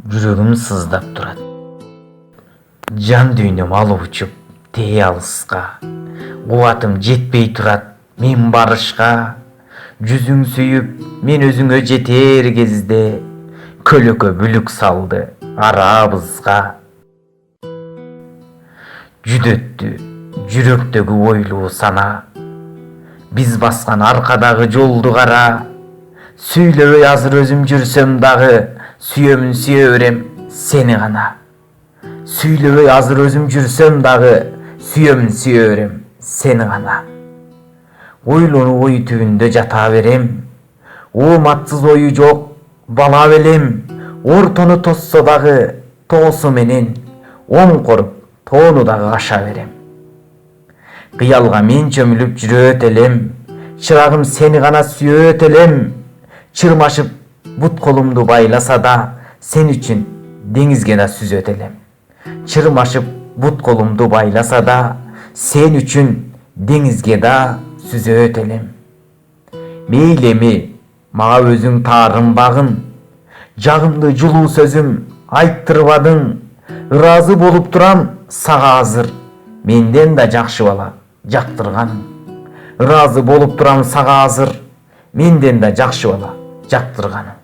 Жүрөгүм сыздап турат. Жан дүйнөм алып учуп тээ алыска. Кубатым жетпей турат мен барышка. Жүзүң сүйүп мен өзүңө жетер кезде көлөкө бүлүк салды арабызга. Жүдөттү жүрөктөгү ойлуу сана. Биз баскан аркадагы жолду кара. Сүйлөбөй азыр өзүм жүрсөм дагы сүйөмүн сүйө берем сени гана. Сүйлөбөй азыр өзүм жүрсөм дагы сүйөмүн сүйө берем сени гана. Ойлонуп ой түбүндө жата берем. Ооматсыз ою жок бала белем. Ортону тосса дагы тоосу менен оң коруп тоону дагы аша берем. Кыялга мен чөмүлүп жүрөт элем. Чырагым сени гана сүйөт элем. Чырмашып бут колумду байласа да сен үчүн деңизге да сүзөт элем. Чырмашып бут колумду байласа да сен үчүн деңизге да сүзөт элем. Мейли эми мага өзүң таарынбагын, жагымды жылуу сөзүм айттырбадың. Ыраазы болуп турам сага азыр менден да жакшы бала жактырганың. Ыраазы болуп турам сага азыр менден да жакшы бала жактырганың.